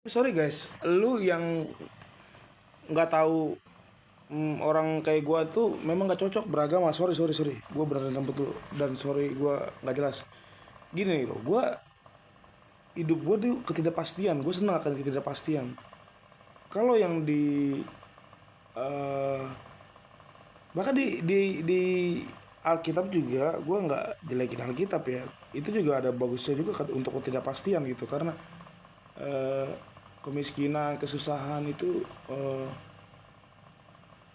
Sorry guys, lu yang nggak tahu orang kayak gua tuh memang nggak cocok beragama. Sorry sorry sorry, gua beneran betul dan sorry gua nggak jelas. Gini loh, gua hidup gua tuh ketidakpastian. Gua senang akan ketidakpastian. Kalau yang di eh, bahkan di Alkitab juga gua nggak jelekin Alkitab ya. Itu juga ada bagusnya juga untuk ketidakpastian gitu karena eh, kemiskinan, kesusahan itu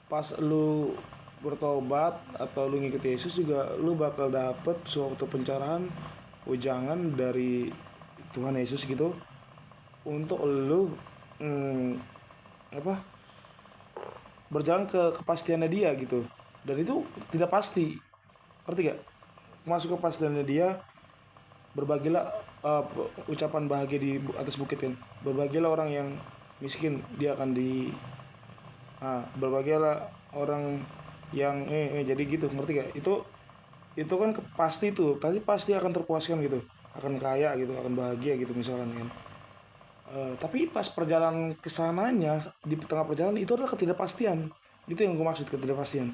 pas lu bertobat atau lu ngikut Yesus juga lu bakal dapet suatu pencerahan ujangan dari Tuhan Yesus gitu untuk lu mm, apa berjalan ke kepastiannya dia gitu, dan itu tidak pasti, ngerti gak? Masuk kepastiannya dia, berbagilah ucapan bahagia di atas bukit kan, berbagilah orang yang miskin, dia akan di berbagilah orang yang jadi gitu, ngerti gak? Itu kan pasti tuh, tadi pasti akan terpuaskan gitu, akan kaya gitu, akan bahagia gitu misalkan kan. Tapi pas perjalanan kesananya, di tengah perjalanan itu adalah ketidakpastian. Itu yang gue maksud, ketidakpastian.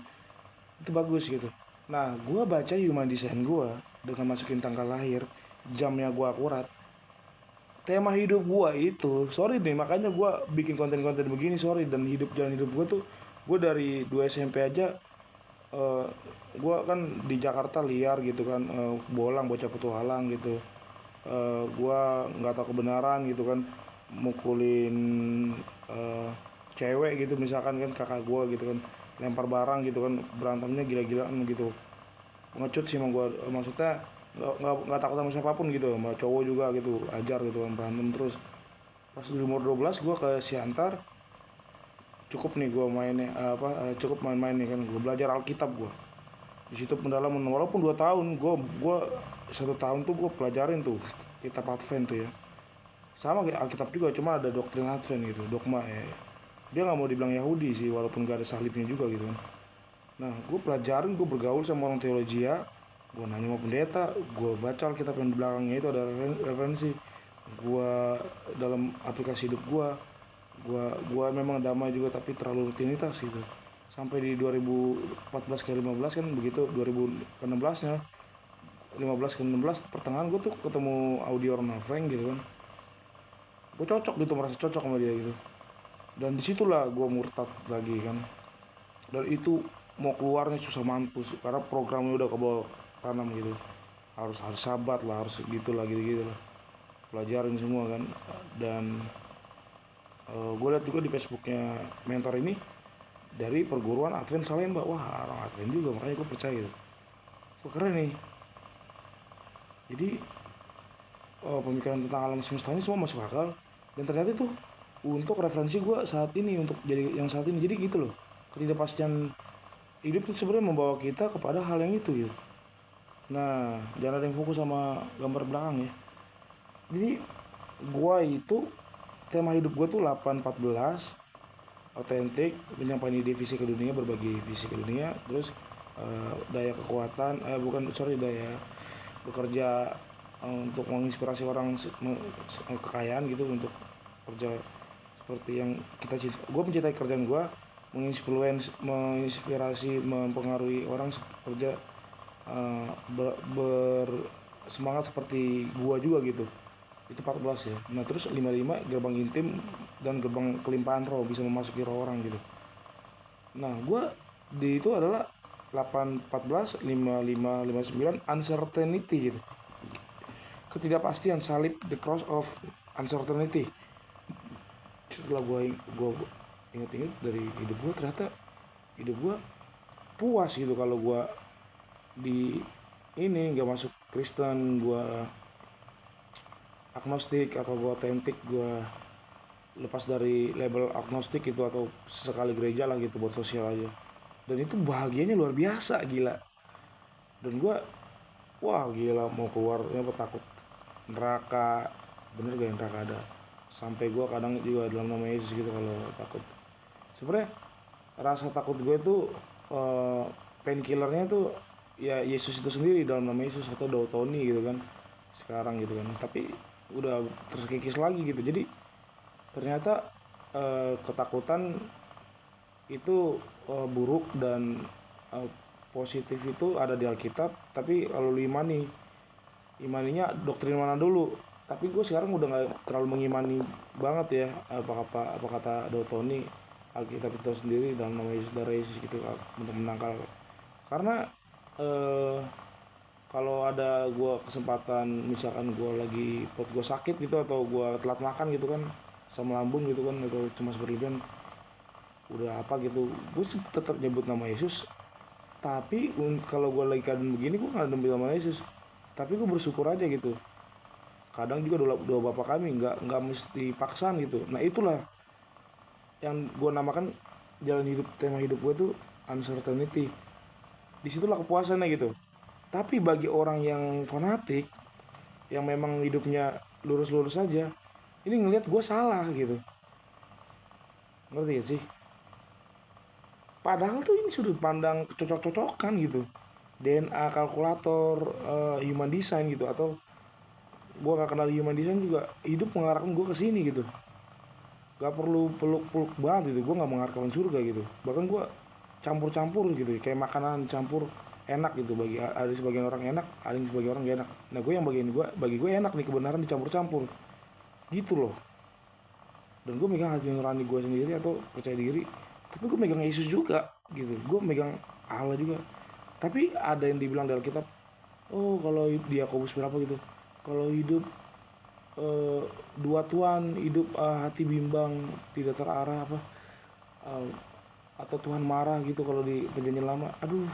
Itu bagus gitu. Nah, gue baca human design gue dengan masukin tanggal lahir, jamnya gue akurat. Tema hidup gue itu, sorry nih, makanya gue bikin konten-konten begini, sorry. Dan jalan hidup gue tuh, gue dari 2 SMP aja, eh gue kan di Jakarta liar gitu kan, bolang bocah petualang gitu. Gue nggak tahu kebenaran gitu kan, mukulin eh, cewek gitu misalkan kan, kakak gue gitu kan, lempar barang gitu kan, berantemnya gila-gilaan gitu, ngecut sih emang gue, maksudnya nggak takut sama siapapun gitu, sama cowok juga gitu, ajar gitu kan, berantem terus. Pas di umur 12 gue ke Siantar, cukup nih gue mainnya cukup main-main nih kan, gue belajar Alkitab gue di situ pendalaman, walaupun 2 tahun gue 1 tahun tuh gue pelajarin tuh kitab Advent tuh ya, sama kayak Alkitab juga, cuma ada doktrin Advent gitu, dogma ya. Dia nggak mau dibilang Yahudi sih, walaupun gak ada salibnya juga gitu kan. Nah, gue pelajarin, gue bergaul sama orang teologi ya, gue nanya sama pendeta, gue baca Alkitab yang di belakangnya itu ada referensi. Gue dalam aplikasi hidup gue memang damai juga tapi terlalu rutinitas gitu. Sampai di 2014 ke 15 kan begitu, 2016 nya, 15 ke 16 pertengahan gue tuh ketemu Audio Arna Frank gitu kan. Gue cocok gitu, merasa cocok sama dia gitu, dan disitulah gue murtad lagi kan. Dan itu mau keluarnya susah mampus karena programnya udah ke bawah tanam gitu, harus sabat lah, harus gitu lah, gitu gitu lah, pelajarin semua kan. Dan gue lihat juga di Facebooknya mentor ini, dari perguruan Advent Salemba, wah orang Advent juga, makanya gue percaya gitu. Wah keren nih. Jadi pemikiran tentang alam semesta ini semua masuk akal, dan ternyata itu untuk referensi gue saat ini, untuk jadi yang saat ini. Jadi gitu loh, ketidakpastian hidup itu sebenarnya membawa kita kepada hal yang itu gitu. Nah, jangan ada yang fokus sama gambar belakang ya. Jadi gua itu, tema hidup gua tuh 814, otentik, menyampaikan ide visi ke dunia, berbagi visi ke dunia, terus daya kekuatan, bukan sorry, daya bekerja untuk menginspirasi orang, kekayaan gitu, untuk kerja seperti yang kita cinta. Gue mencintai kerjaan gue, menginspirasi, mempengaruhi orang kerja, bersemangat seperti gua juga gitu. Itu 14 ya. Nah terus 55, gerbang intim dan gerbang kelimpahan roh, bisa memasuki roh orang gitu. Nah gua di itu adalah 8 14 55 59 uncertainty gitu, ketidakpastian, salib, the cross of uncertainty. Setelah gua inget-inget dari hidup gua, ternyata hidup gua puas gitu kalau gua di ini nggak masuk Kristen, gue agnostik atau gue otentik, gue lepas dari label agnostik itu, atau sekali gereja lah gitu buat sosial aja. Dan itu bahagianya luar biasa, gila. Dan gue, wah gila, mau keluar ya takut neraka, bener gak yang neraka ada, sampai gue kadang juga dalam nama Yesus gitu kalau takut. Sebenarnya rasa takut gue tuh, painkillernya tuh ya Yesus itu sendiri, dalam nama Yesus, atau Tony gitu kan sekarang gitu kan. Tapi udah terkikis lagi gitu. Jadi ternyata ketakutan itu buruk dan eh, positif itu ada di Alkitab, tapi kalau lu imaninya doktrin mana dulu. Tapi gue sekarang udah nggak terlalu mengimani banget ya apa kata Dotoni Alkitab itu sendiri dalam nama Yesus darah Yesus gitu untuk menangkal. Karena eh, kalau ada gue kesempatan misalkan gue lagi perut gue sakit gitu atau gue telat makan gitu kan sama lambung gitu kan atau cemas berlebihan udah apa gitu, gue sih tetap nyebut nama Yesus. Tapi kalau gue lagi keadaan begini gue nggak nyebut nama Yesus, tapi gue bersyukur aja gitu. Kadang juga doa bapak kami nggak mesti paksaan gitu. Nah itulah yang gue namakan jalan hidup, tema hidup gue tuh uncertainty. Disitulah kepuasannya gitu. Tapi bagi orang yang fanatik, yang memang hidupnya lurus-lurus saja, ini ngelihat gue salah gitu. Ngerti gak sih? Padahal tuh ini sudut pandang cocok-cocokan gitu. DNA kalkulator, human design gitu, atau gue gak kenal human design juga hidup mengarahkan gue ke sini gitu. Gak perlu peluk-peluk banget gitu, gue gak mengarahkan surga gitu. Bahkan gue campur-campur gitu, kayak makanan campur enak gitu, bagi ada sebagian orang enak, ada yang sebagian orang gak enak. Nah gue yang bagian gue, bagi gue enak nih kebenaran dicampur-campur gitu loh. Dan gue megang hati nurani gue sendiri atau percaya diri, tapi gue megang Yesus juga gitu, gue megang Allah juga. Tapi ada yang dibilang dalam kitab, oh kalau di Yakobus berapa gitu, kalau hidup eh, dua tuan hidup, hati bimbang tidak terarah apa, eh, atau Tuhan marah gitu kalau di perjanjian lama. Aduh,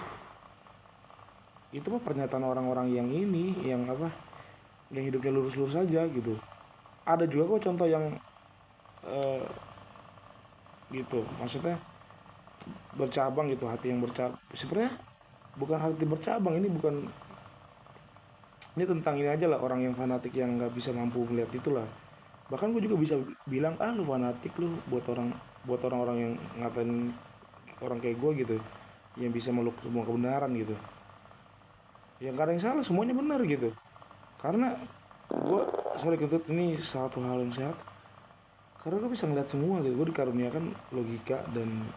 itu mah pernyataan orang-orang yang ini yang apa, yang hidupnya lurus-lurus saja gitu. Ada juga kok contoh yang eh, gitu, maksudnya bercabang gitu, hati yang bercabang sebenarnya bukan hati bercabang, ini bukan, ini tentang ini aja lah, orang yang fanatik yang nggak bisa mampu melihat itulah. Bahkan gue juga bisa bilang ah lu fanatik lu, buat orang-orang yang ngatain orang kayak gue gitu, yang bisa meluk semua kebenaran gitu, yang gak ada yang salah, semuanya benar gitu. Karena gue, sorry kentut, ini satu hal yang sehat, karena gue bisa ngeliat semua gitu, gue dikaruniakan logika dan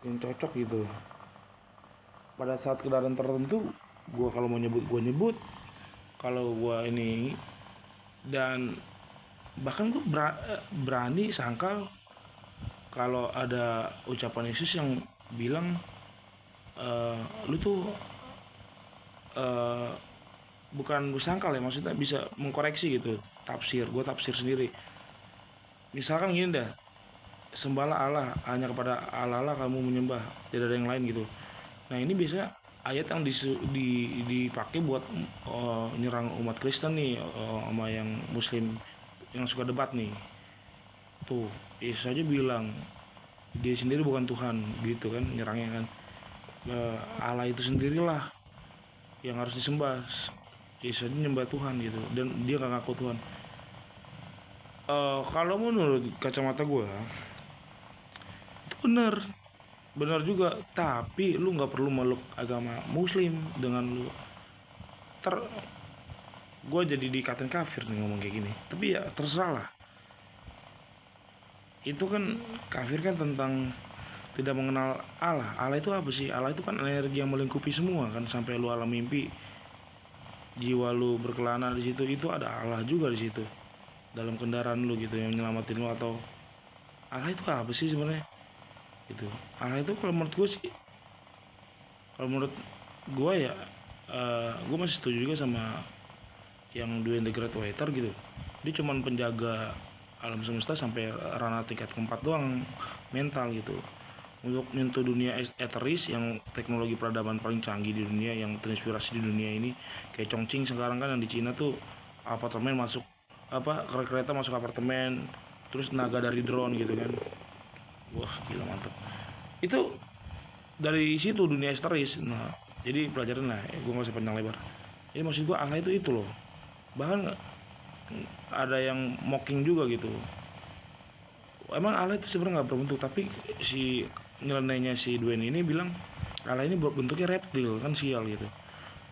yang cocok gitu. Pada saat keadaan tertentu gue kalau mau nyebut gue nyebut, kalau gue ini, dan bahkan gue berani sangkal kalau ada ucapan Yesus yang bilang lu tuh eh, bukan sangkal ya, maksudnya bisa mengkoreksi gitu tafsir, gue tafsir sendiri. Misalkan gini dah, sembahlah Allah, hanya kepada Allah lah kamu menyembah, tidak ada yang lain gitu. Nah ini biasanya ayat yang dipakai buat nyerang umat Kristen nih, sama yang Muslim yang suka debat nih. Tuh, Yesus aja bilang dia sendiri bukan Tuhan gitu kan, nyerangnya kan. Allah itu sendirilah yang harus disembah. Yesus aja nyembah Tuhan gitu, dan dia gak ngaku Tuhan. Kalau menurut kacamata gue itu benar, benar juga. Tapi lu nggak perlu meluk agama Muslim dengan lu ter gue jadi dikatain kafir nih ngomong kayak gini, tapi ya terserah lah. Itu kan kafir kan tentang tidak mengenal Allah. Allah itu apa sih? Allah itu kan energi yang melingkupi semua kan, sampai lu alam mimpi, jiwa lu berkelana di situ, itu ada Allah juga di situ dalam kendaraan lu gitu yang nyelamatin lu. Atau Allah itu apa sih sebenarnya? Itu Allah itu kalau menurut gue sih, kalau menurut gue ya, gue masih setuju juga sama yang Dwayne the Great Waiter gitu. Dia cuman penjaga alam semesta sampai ranah tingkat keempat doang mental gitu, untuk menyentuh dunia eteris yang teknologi peradaban paling canggih di dunia, yang terinspirasi di dunia ini. Kayak Chongqing sekarang kan yang di Cina tuh, apartemen masuk apa, kereta masuk apartemen, terus naga dari drone gitu kan. Wah gila mantep itu, dari situ dunia eteris. Nah jadi pelajaran lah, gue gak usah panjang lebar. Jadi maksud gue Allah itu loh. Bahkan ada yang mocking juga gitu, emang Allah itu sebenarnya nggak berbentuk, tapi si nyelenehnya si Dwayne ini bilang Allah ini bentuknya reptil kan, sial gitu.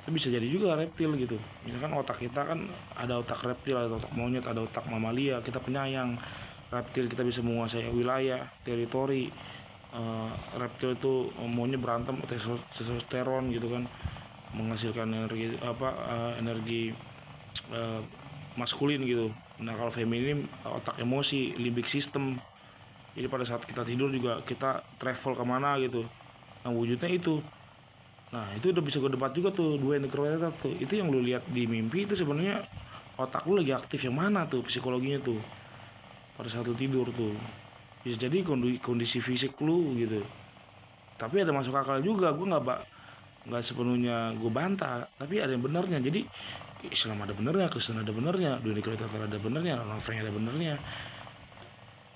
Itu bisa jadi juga reptil gitu. Misalkan otak kita kan ada otak reptil, ada otak monyet, ada otak mamalia, kita penyayang. reptil kita bisa menguasai wilayah, teritori. Reptil itu maunya berantem, testosteron gitu kan, menghasilkan energi apa, energi eh, maskulin gitu. Nah kalau feminin otak, emosi, limbic system. Jadi pada saat kita tidur juga kita travel kemana gitu. Nah wujudnya itu. Nah itu udah bisa gue debat juga tuh, dua indikator tuh. Itu yang lu lihat di mimpi itu sebenarnya otak lu lagi aktif yang mana tuh, psikologinya tuh pada saat lu tidur tuh. Bisa jadi kondisi fisik lu gitu. Tapi ada masuk akal juga, gue nggak sepenuhnya gue bantah, tapi ada yang benernya. Jadi Islam ada benernya, Kristen ada benernya, dunia kultur ada benernya, Ronald Frank ada benernya,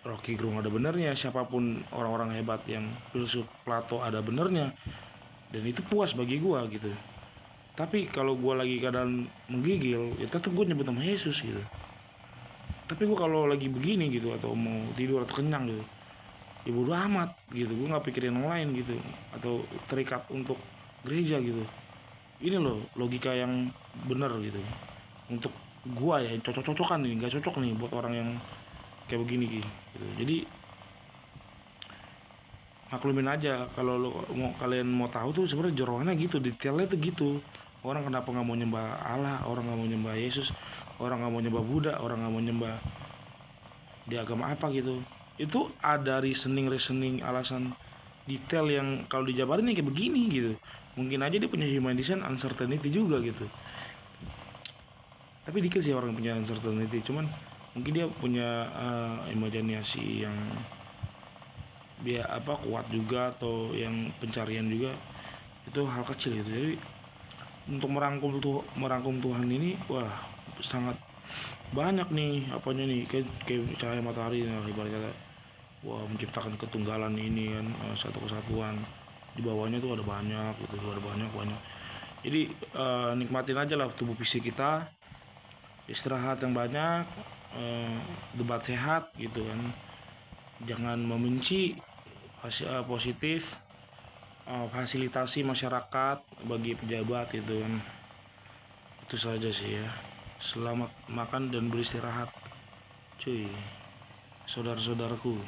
Rocky Gerung ada benernya, siapapun orang-orang hebat yang filsuf Plato ada benernya. Dan itu puas bagi gue gitu. Tapi kalau gue lagi keadaan menggigil, ya tetap gue nyebut nama Yesus gitu. Tapi gue kalau lagi begini gitu, atau mau tidur atau kenyang gitu, ya bodo amat gitu, gue nggak pikirin yang lain gitu, atau terikat untuk gereja gitu. Ini loh logika yang benar gitu untuk gue ya, yang cocok-cocokan nih, nggak cocok nih buat orang yang kayak begini gitu. Jadi maklumin aja kalau lo mau, kalian mau tahu tuh sebenarnya jorokannya gitu, detailnya tuh gitu. Orang kenapa nggak mau nyembah Allah, orang nggak mau nyembah Yesus, orang nggak mau nyembah Buddha, orang nggak mau nyembah di agama apa gitu. Itu ada reasoning alasan detail yang kalau dijabarin nih kayak begini gitu. Mungkin aja dia punya human design uncertainty juga gitu. Tapi dikit sih orang punya uncertainty, cuman mungkin dia punya imajinasi yang dia apa kuat juga, atau yang pencarian juga. Itu hal kecil gitu. Jadi untuk merangkum Tuhan ini, wah sangat banyak nih apanya nih, kayak cahaya matahari nah, ibaratnya. Wah menciptakan ketunggalan ini kan, satu kesatuan. Di bawahnya tuh ada banyak gitu, ada banyak banyak. Jadi nikmatin aja lah tubuh fisik kita, istirahat yang banyak, eh, debat sehat gitu kan, jangan membenci, positif, fasilitasi masyarakat bagi pejabat itu kan. Itu saja sih ya. Selamat makan dan beristirahat cuy, saudara-saudaraku.